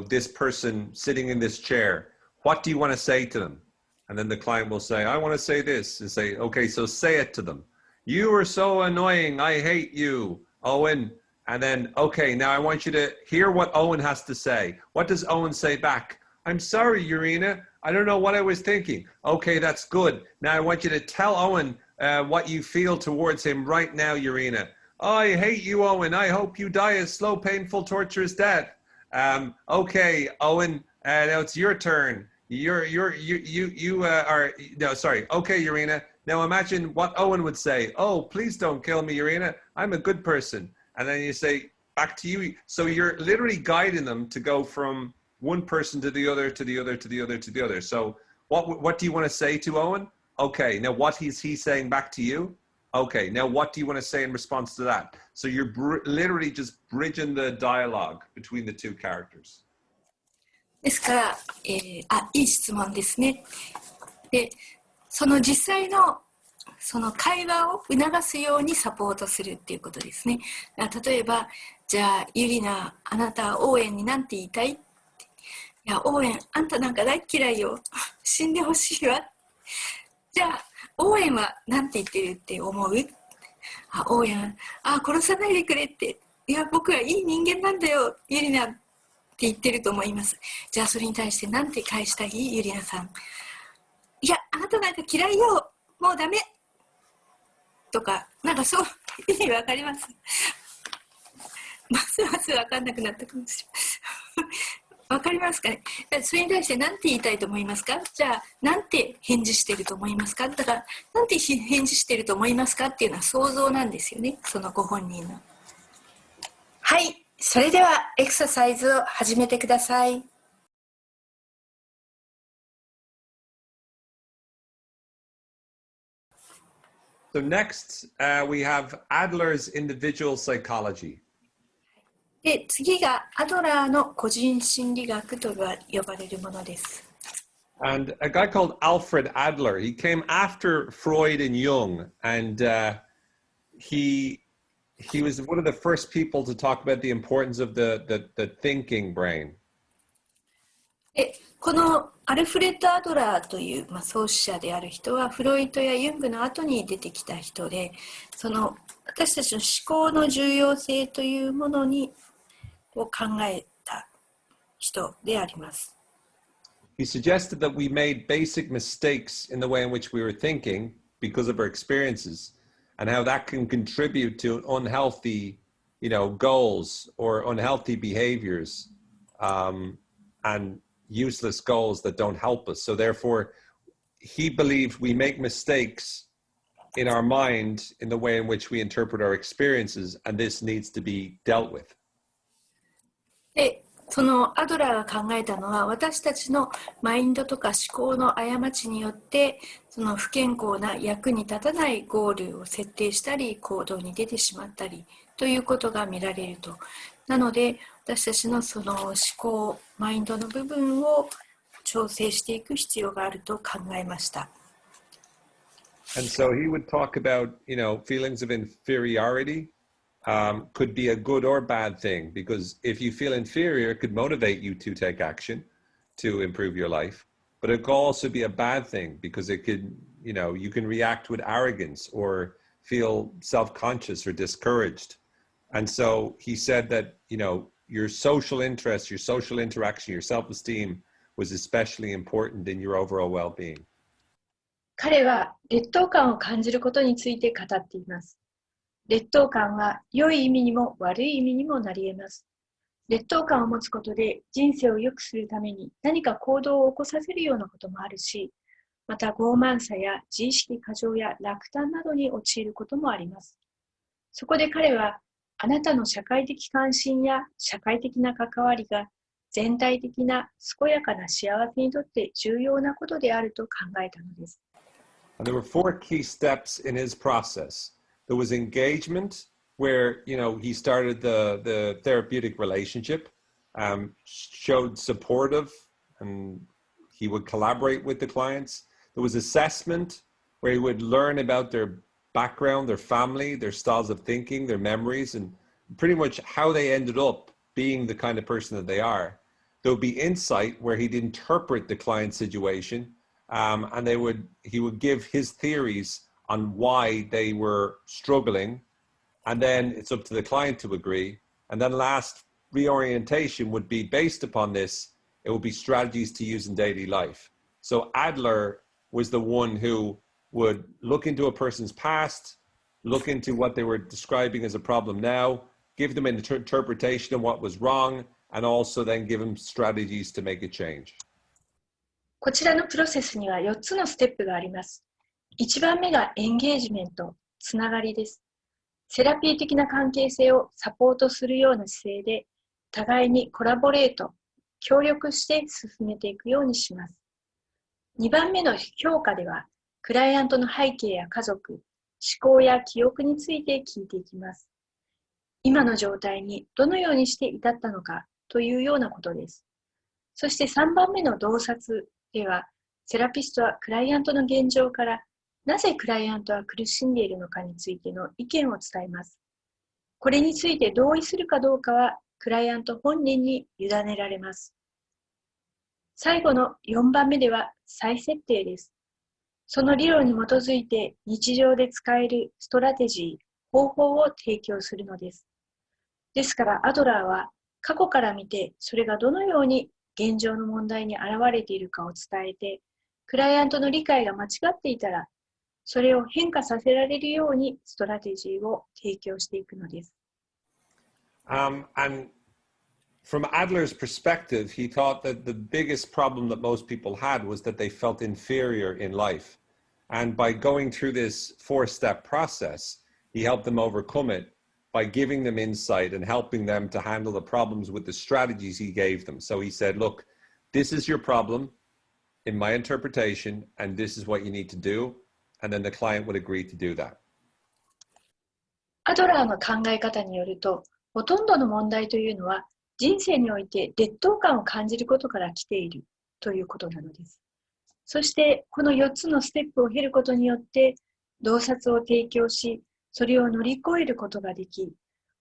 this person sitting in this chair. What do you want to say to them? And then the client will say, I want to say this, and say, okay, so say it to them. You are so annoying. I hate you, Owen. And then, okay, now I want you to hear what Owen has to say. What does Owen say back? I'm sorry, Urena. I don't know what I was thinking. Okay, that's good. Now I want you to tell Owen what you feel towards him right now, Urena. Oh, I hate you, Owen. I hope you die a slow, painful, torturous death. Okay, Owen, now it's your turn. No, sorry. Okay, Urena. Now imagine what Owen would say. Oh, please don't kill me, Urena. I'm a good person. And then you say back to you. So you're literally guiding them to go from one person to the other, to the other, to the other, to the other. So what do you want to say to Owen? Okay, now what is he saying back to you? Okay, now what do you want to say in response to that? So you're literally just bridging the dialogue between the two characters. ですから、いい質問ですね。で、その実際のその会話を促すようにサポートするっていうことですね。例えば、じゃあユリナ、あなたオーエンに何て言いたい？いや、オーエン、あんたなんか大嫌いよ。死んでほしいわ。じゃあオーエンは何て言ってるって思う？オーエン、殺さないでくれって。いや、僕はいい人間なんだよ、ユリナって言ってると思います。じゃあそれに対して何て返したい？ユリナさん。いや、あなたなんか嫌いよ。もうダメ。とか、なんかそう意味わかります？ますますわかんなくなったかもしれない。わかりますかね？それに対して何て言いたいと思いますか？じゃあ何て返事してると思いますか？だから何て返事してると思いますかっていうのは想像なんですよね、そのご本人の。はい、それではエクササイズを始めてください。So next, we have Adler's individual psychology. で、次がアドラーの個人心理学と呼ばれるものです。And a guy called Alfred Adler, he came after Freud and Jung, and he was one of the first people to talk about the importance of the thinking brain. で、このアルフレッド・アドラーという、創始者である人はフロイトやユングの後に出てきた人で、その私たちの思考の重要性というものを考えた人であります。He suggested that we made basic mistakes in the way in which we were thinking because of our experiences, and how that can contribute to unhealthy, goals or unhealthy behaviors, and useless goals that don't help us. So therefore, he believed we make mistakes in our mind in the way in which we interpret our experiences, and this needs to be dealt with. で、そのアドラーが考えたのは、私たちのマインドとか思考の過ちによってその不健康な役に立たないゴールを設定したり行動に出てしまったりということが見られると。なので私たちのその思考マインドの部分を調整していく必要があると考えました。And so he would talk about, feelings of inferiority could be a good or bad thing, because if you feel inferior, it could motivate you to take action to improve your life. But it could also be a bad thing because it could, you can react with arrogance or feel self-conscious or discouraged. And so he said that, your social interest, your social interaction, your self-esteem was especially important in your overall well-being. 彼は劣等感を感じることについて語っています。劣等感は良い意味にも悪い意味にもなり得ます。劣等感を持つことで人生を良くするために何か行動を起こさせるようなこともあるし、また傲慢さや自意識過剰や落胆などに陥ることもあります。そこで彼は、あなたの社会的関心や社会的な関わりが全体的な健やかな幸せにとって重要なことであると考えたのです。And there were 4 key steps in his process. There was engagement, where, he started the therapeutic relationship, showed supportive, and he would collaborate with the clients. There was assessment, where he would learn about their background, their family, their styles of thinking, their memories, and pretty much how they ended up being the kind of person that they are. There would be insight, where he'd interpret the client situation, and he would give his theories on why they were struggling, and then it's up to the client to agree. And then last, reorientation would be based upon this. It would be strategies to use in daily life. So Adler was the one who would look into a person's past, look into what they were describing as a problem now, give them an interpretation of what was wrong, and also then give them strategies to make a change. こちらのプロセスには4つのステップがあります。1番目がエンゲージメント、つながりです。セラピー的な関係性をサポートするような姿勢で、互いにコラボレート、協力して進めていくようにします。2番目の評価では、クライアントの背景や家族、思考や記憶について聞いていきます。今の状態にどのようにして至ったのかというようなことです。そして3番目の洞察では、セラピストはクライアントの現状からなぜクライアントは苦しんでいるのかについての意見を伝えます。これについて同意するかどうかはクライアント本人に委ねられます。最後の4番目では再設定です。その理論に基づいて日常で使えるストラテジー、方法を提供するのです。ですからアドラーは過去から見てそれがどのように現状の問題に現れているかを伝えて、クライアントの理解が間違っていたら、それを変化させられるようにストラテジーを提供していくのです。And from Adler's perspective, he thought that the biggest problem that most people had was that they felt inferior in life. And by going through this 4-step process, he helped them overcome it by giving them insight and helping them to handle the problems with the strategies he gave them. So he said, look, this is your problem in my interpretation, and this is what you need to do. And then the client would agree to do that. アドラーの考え方によると、ほとんどの問題というのは人生において劣等感を感じることから来ているということなのです。そしてこの4つのステップを経ることによって洞察を提供し、それを乗り越えることができ、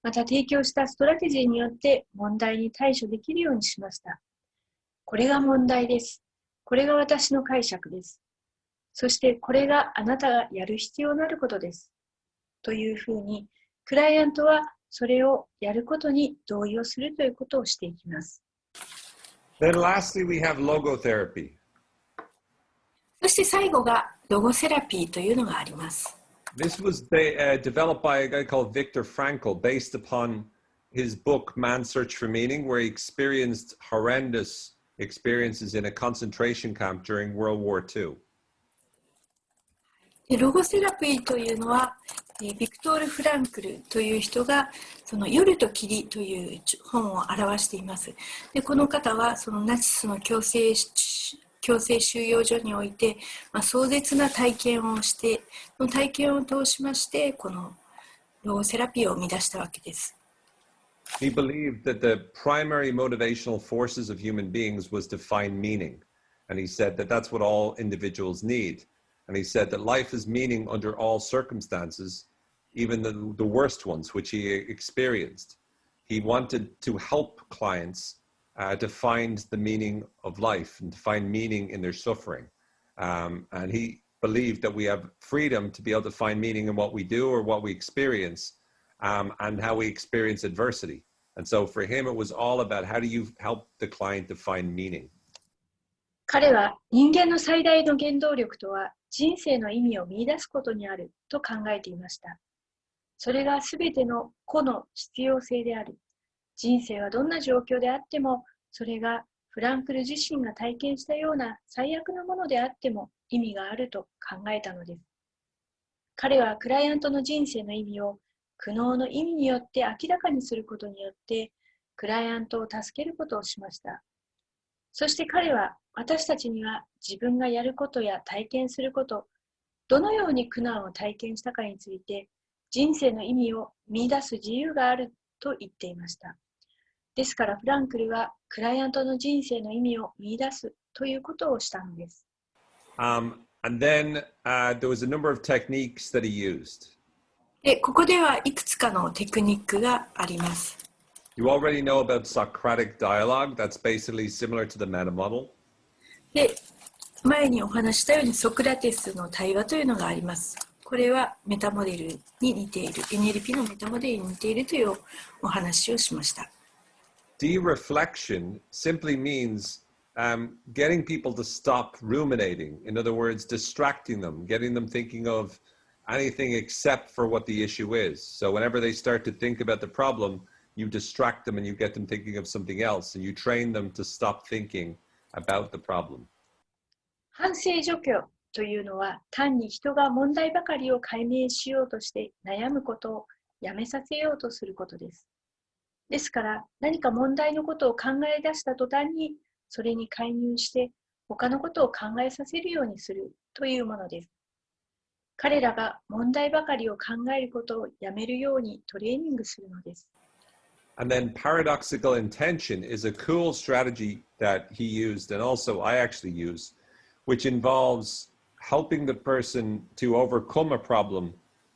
また提供したストラテジーによって問題に対処できるようにしました。これが問題です。これが私の解釈です。そしてこれがあなたがやる必要なることです。というふうに、クライアントはそれをやることに同意をするということをしていきます。Then lastly, we have logotherapy. そして最後がロゴセラピーというのがあります。This was developed by a guy called Viktor Frankl based upon his book, Man's Search for Meaning, where he experienced horrendous experiences in a concentration camp during World War II. ロゴセラピーというのは、ビクトール・フランクルという人がその夜と霧という本を表しています。でこの方はそのナチスの強制収容所において、壮絶な体験をして、その体験を通しましてこのロゴセラピーを生み出したわけです。He believed that the primary motivational forces of human beings was to find meaning. And he said that that's what all individuals need. And he said that life is meaning under all circumstances, even the worst ones, which he experienced. He wanted to help clients to find the meaning of life and to find meaning in their suffering. And he believed that we have freedom to be able to find meaning in what we do or what we experience, and how we experience adversity. And so for him, it was all about how do you help the client to find meaning. 彼は人間の最大の原動力とは人生の意味を見出すことにあると考えていました。それがすべての個の必要性である。人生はどんな状況であっても、それがフランクル自身が体験したような最悪なものであっても意味があると考えたのです。彼はクライアントの人生の意味を苦悩の意味によって明らかにすることによって、クライアントを助けることをしました。そして彼は私たちには自分がやることや体験すること、どのように苦難を体験したかについて、人生の意味を見出す自由があると言っていました。ですからフランクルはクライアントの人生の意味を見出すということをしたのです。And then there was a number of techniques that he used. で、ここではいくつかのテクニックがあります。You already know about Socratic dialogue. That's basically similar to the meta model. で、前にお話したようにソクラテスの対話というのがあります。これはメタモデルに似ている、NLP のメタモデルに似ているというお話をしました。De-reflection simply means getting people to stop ruminating. In other words, distracting them, getting them thinking of anything except for what the issue is. So whenever they start to think about the problem, you distract them and you get them thinking of something else, and you train them to stop thinking about the problem. 反省除去というのは単に人が問題ばかりを解明しようとして悩むことをやめさせようとすることです。ですから何か問題のことを考え出した途端にそれに介入して他のことを考えさせるようにするというものです。彼らが問題ばかりを考えることをやめるようにトレーニングするのです。And then paradoxical intention is a cool strategy that he used, and also I actually use, which involves helping the person to overcome a problem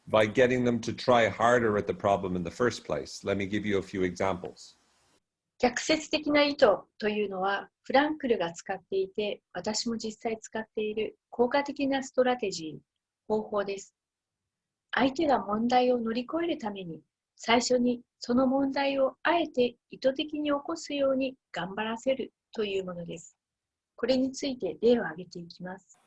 by getting them to try harder at the problem in the first place. Let me give you a few examples. 逆説的な意図というのはフランクルが使っていて、私も実際使っている効果的なストラテジー、方法です。相手が問題を乗り越えるために、最初にその問題をあえて意図的に起こすように頑張らせるというものです。これについて例を挙げていきます。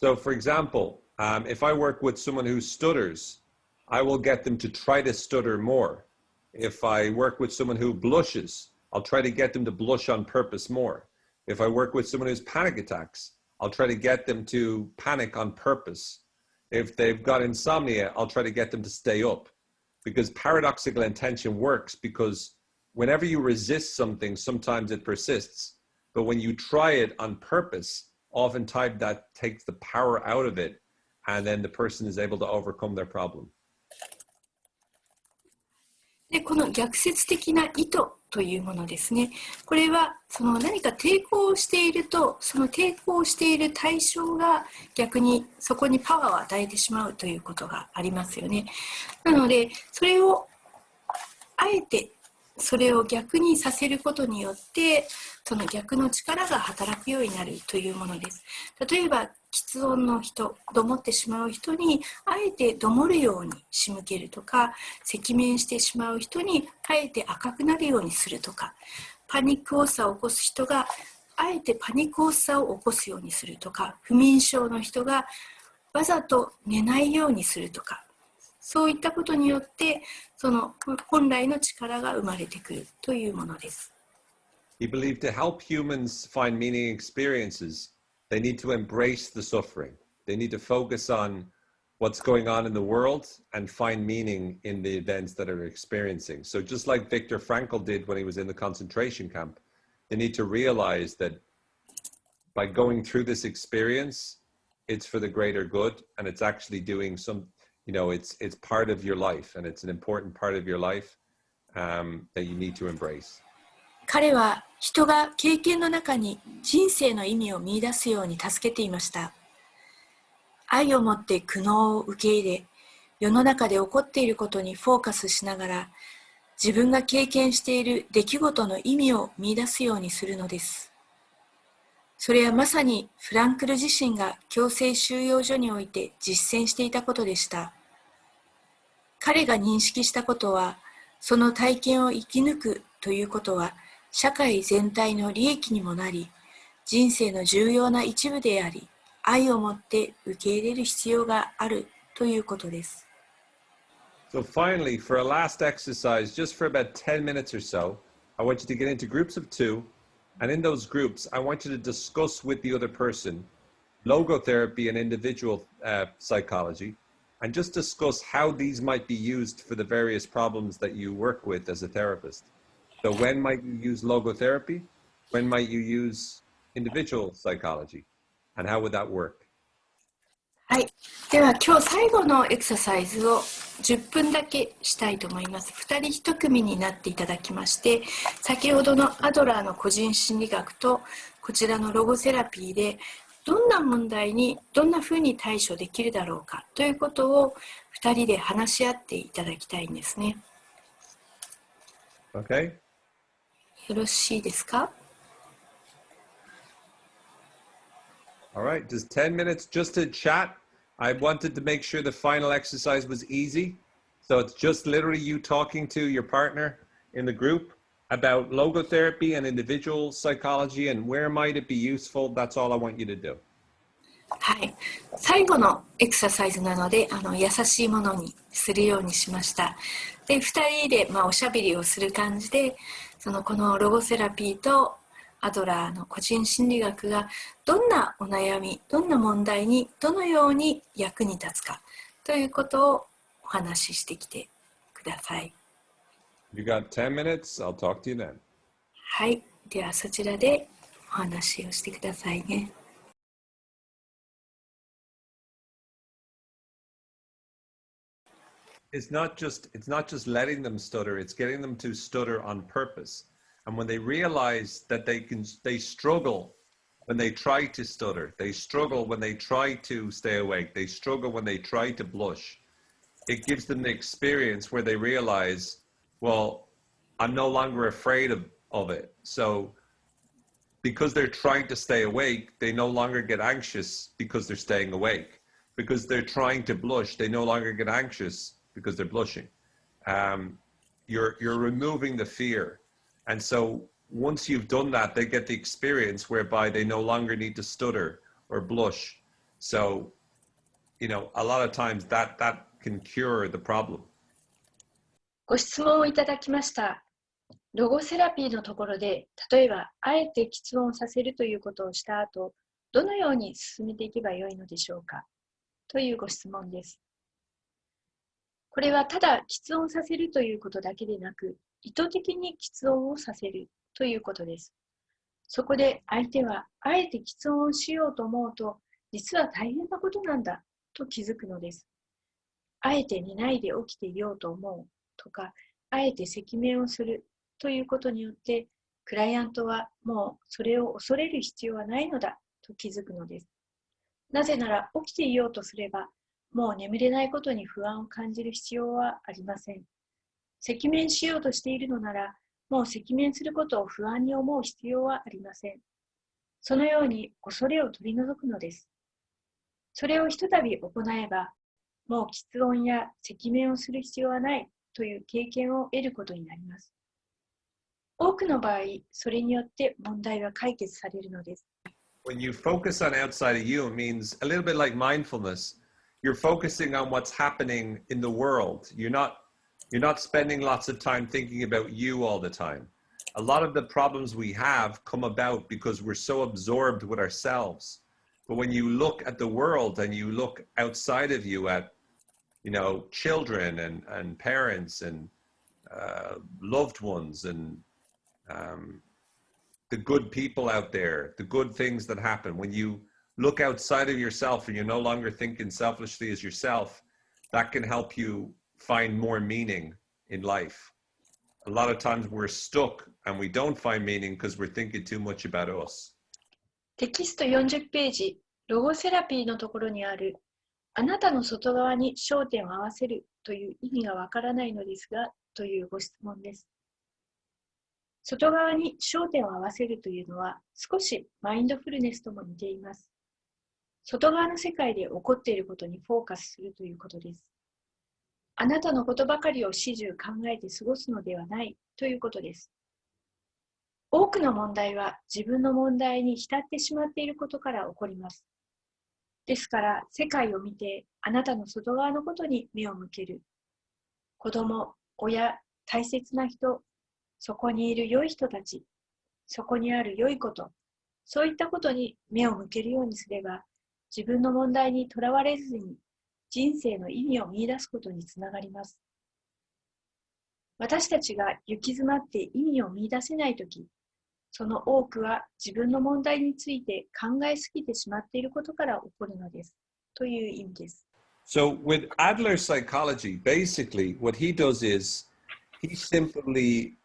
So, for example, if I work with someone who stutters, I will get them to try to stutter more. If I work with someone who blushes, I'll try to get them to blush on purpose more. If I work with someone who has panic attacks, I'll try to get them to panic on purpose. If they've got insomnia, I'll try to get them to stay up. Because paradoxical intention works because whenever you resist something, sometimes it persists. But when you try it on purpose, oftentimes that takes the power out of it, and then the person is able to overcome their problem. で、この逆説的な意図というものですね。これはその何か抵抗をしていると、その抵抗している対象が逆にそこにパワーを与えてしまうということがありますよね。なので、それをあえてそれを逆にさせることによってその逆の力が働くようになるというものです。例えば喫音の人、どもってしまう人にあえてどもるように仕向けるとか、赤面してしまう人にあえて赤くなるようにするとか、パニック発作を起こす人があえてパニック発作を起こすようにするとか、不眠症の人がわざと寝ないようにするとか、そういったことによってその本来の力が生まれてくるというものです。He believed to help humans find meaning experiences, they need to embrace the suffering. They need to focus on what's going on in the world and find meaning in the events that they're experiencing. So just like Viktor Frankl did when he was in the concentration camp, they need to realize that by going through this experience, it's for the greater good, and it's actually doing some, you know, it's part of your life, and it's an important part of your life that you need to embrace. 彼は人が経験の中に人生の意味を見出すように助けていました。愛を持って苦悩を受け入れ、世の中で起こっていることにフォーカスしながら、自分が経験している出来事の意味を見出すようにするのです。それはまさにフランクル自身が強制収容所において実践していたことでした。彼が認識したことは、その体験を生き抜くということは、社会全体の利益にもなり、人生の重要な一部であり、愛を持って受け入れる必要があるということです。So finally, for a last exercise, just for about 10 minutes or so, I want you to get into groups of 2. And in those groups, I want you to discuss with the other person logotherapy and individual psychology, and just discuss how these might be used for the various problems that you work with as a therapist. So when might you use logotherapy? When might you use individual psychology? And how would that work? はい。では今日最後のエクササイズを10分だけしたいと思います。2人1組になっていただきまして、先ほどのアドラーの個人心理学とこちらのロゴセラピーでどんな問題にどんなふうに対処できるだろうかということを2人で話し合っていただきたいんですね。Okay? よろしいですか？ All right, just 10 minutes just to chat. I wanted to make sure the final exercise was easy. So it's just literally you talking to your partner in the group about logotherapy and individual psychology and where might it be useful. That's all I want you to do. はい。最後のエクササイズなので、優しいものにするようにしました。で、2人で、おしゃべりをする感じで、このロゴセラピーとアドラーの個人心理学がどんなお悩み、どんな問題にどのように役に立つかということをお話ししてきてください。You got 10 minutes. I'll talk to you then. はい。ではそちらでお話をしてくださいね。It's not just letting them stutter, it's getting them to stutter on purpose. And when they realize that they struggle when they try to stutter, they struggle when they try to stay awake, they struggle when they try to blush, it gives them the experience where they realize, well, I'm no longer afraid of it. So because they're trying to stay awake, they no longer get anxious because they're staying awake. Because they're trying to blush, they no longer get anxious because they're blushing. You're removing the fear. And so once you've done that, they get the experience whereby they no longer need to stutter or blush. So, a lot of times that can cure the problem. ご質問をいただきました。ロゴセラピーのところで、例えば、あえて喫音させるということをした後、どのように進めていけばよいのでしょうかというご質問です。これはただ喫音させるということだけでなく、意図的に喫音をさせるということです。そこで相手はあえて喫音をしようと思うと、実は大変なことなんだと気づくのです。あえて寝ないで起きていようと思うとか、あえて赤面をするということによって、クライアントはもうそれを恐れる必要はないのだと気づくのです。なぜなら起きていようとすれば、もう眠れないことに不安を感じる必要はありません。赤面しようとしているのなら、もう赤面することを不安に思う必要はありません。そのように恐れを取り除くのです。それをひとたび行えば、もう喫音や赤面をする必要はないという経験を得ることになります。多くの場合、それによって問題は解決されるのです。When you focus on outside of you, it means a little bit like mindfulness. You're focusing on what's happening in the world. You're not spending lots of time thinking about you all the time. A lot of the problems we have come about because we're so absorbed with ourselves. But when you look at the world and you look outside of you at, children and parents and loved ones and the good people out there, the good things that happen, when you look outside of yourself and you're no longer thinking selfishly as yourself, that can help you find more meaning in life. A lot of times we're stuck and we don't find meaning because we're thinking too much about us. テキスト40ページ、ロゴセラピーのところにあるあなたの外側に焦点を合わせるという意味がわからないのですが、というご質問です。外側に焦点を合わせるというのは少しマインドフルネスとも似ています。外側の世界で起こっていることにフォーカスするということです。あなたのことばかりを始終考えて過ごすのではないということです。多くの問題は自分の問題に浸ってしまっていることから起こります。ですから世界を見てあなたの外側のことに目を向ける。子供、親、大切な人、そこにいる良い人たち、そこにある良いこと、そういったことに目を向けるようにすれば、自分の問題にとらわれずに人生の意味を見出すことにつながります。私たちが行き詰まって意味を見出せないとき、その多くは自分の問題について考えすぎてしまっていることから起こるのです。という意味です。So with Adler psychology, basically what he does is he simply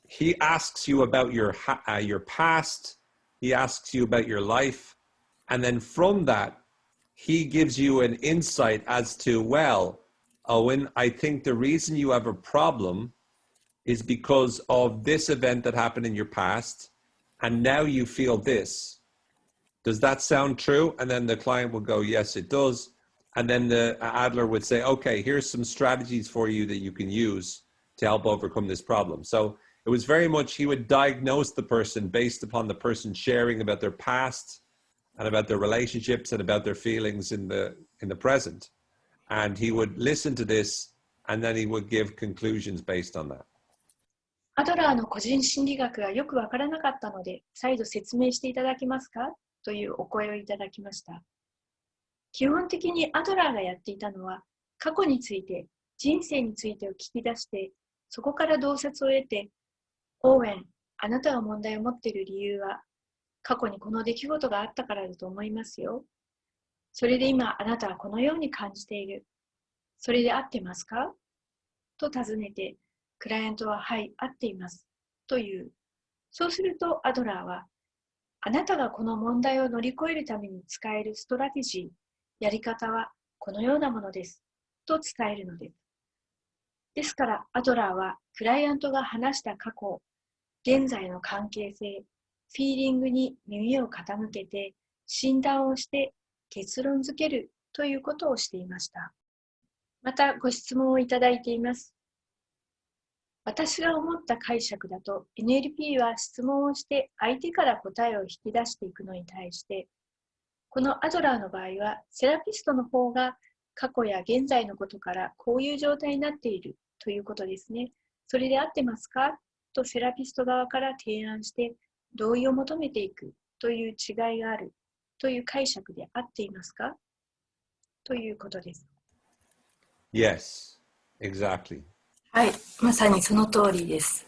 he asks you about your past, he asks you about your life, and then from that he gives you an insight as to, well, Owen, I think the reason you have a problem is because of this event that happened in your past, and now you feel this. Does that sound true? And then the client will go, yes, it does. And then the Adler would say, okay, here's some strategies for you that you can use to help overcome this problem. So it was very much, he would diagnose the person based upon the person sharing about their past and about their relationships and about their feelings in the present. And he would listen to this, and then he would give conclusions based on that. アドラーの個人心理学がよくわからなかったので、再度説明していただけますかというお声をいただきました。基本的にアドラーがやっていたのは、過去について、人生についてを聞き出して、そこから洞察を得て、オーウェン、あなたが問題を持っている理由は、過去にこの出来事があったからだと思いますよ。それで今あなたはこのように感じている。それで合ってますかと尋ねて、クライアントははい、合っています。という。そうするとアドラーは、あなたがこの問題を乗り越えるために使えるストラテジー、やり方はこのようなものです。と伝えるのです。ですからアドラーはクライアントが話した過去、現在の関係性、フィーリングに耳を傾けて診断をして結論づけるということをしていました。またご質問をいただいています。私が思った解釈だと NLP は質問をして相手から答えを引き出していくのに対して、このアドラーの場合はセラピストの方が過去や現在のことからこういう状態になっているということですね。それで合ってますかとセラピスト側から提案して同意を求めていくという違いがあるという解釈で合っていますかということです。Yes, exactly. はい、まさにその通りです。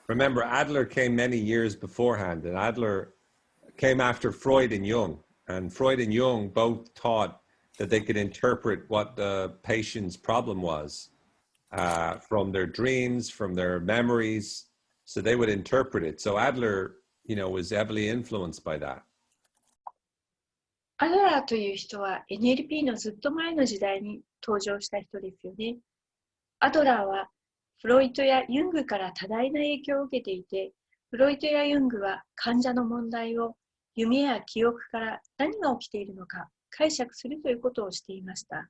Remember, Adler came many years beforehand, and Adler came after Freud and Jung. And Freud and Jung both taught that they could interpret what the patient's problem was from their dreams, from their memories. So they would interpret it. So Adler, was heavily influenced by that. アドラーという人は NLP のずっと前の時代に登場した人ですよね。アドラーはフロイトやユングから多大な影響を受けていて、フロイトやユングは患者の問題を夢や記憶から何が起きているのか解釈するということをしていました。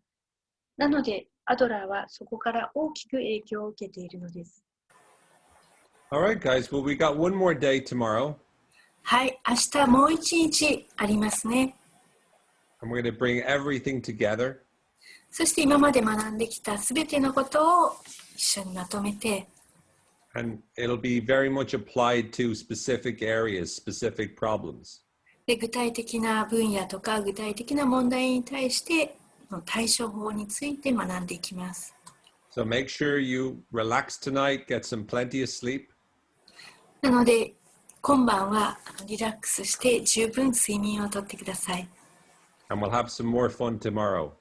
なので、アドラーはそこから大きく影響を受けているのです。All right, guys. Well, we got one more day tomorrow. はい、明日もう一日ありますね。And we're going to bring everything together. そして今まで学んできたすべてのことを一緒にまとめて、And it'll be very much applied to specific areas, specific problems. で具体的な分野とか具体的な問題に対しての対処法について学んでいきます。So make sure you relax tonight, get some plenty of sleep. なので今晩はリラックスして十分睡眠をとってください。And we'll have some more fun tomorrow.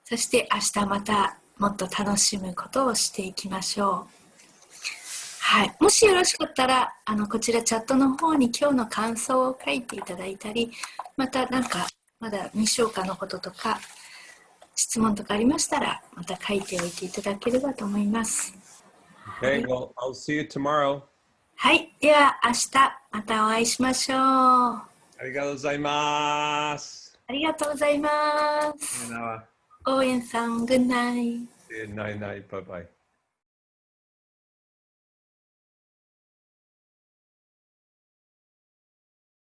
そして明日またもっと楽しむことをしていきましょう。はい、もしよろしかったらこちらチャットの方に今日の感想を書いていただいたり、また何かまだ未消化のこととか質問とかありましたらまた書いておいていただければと思います。Okay, well, I'll see you tomorrow. はい、では明日またお会いしましょう。あありがとうございます。りがとうございます。オーウェンさん、グッナイ。Night, night. Bye bye.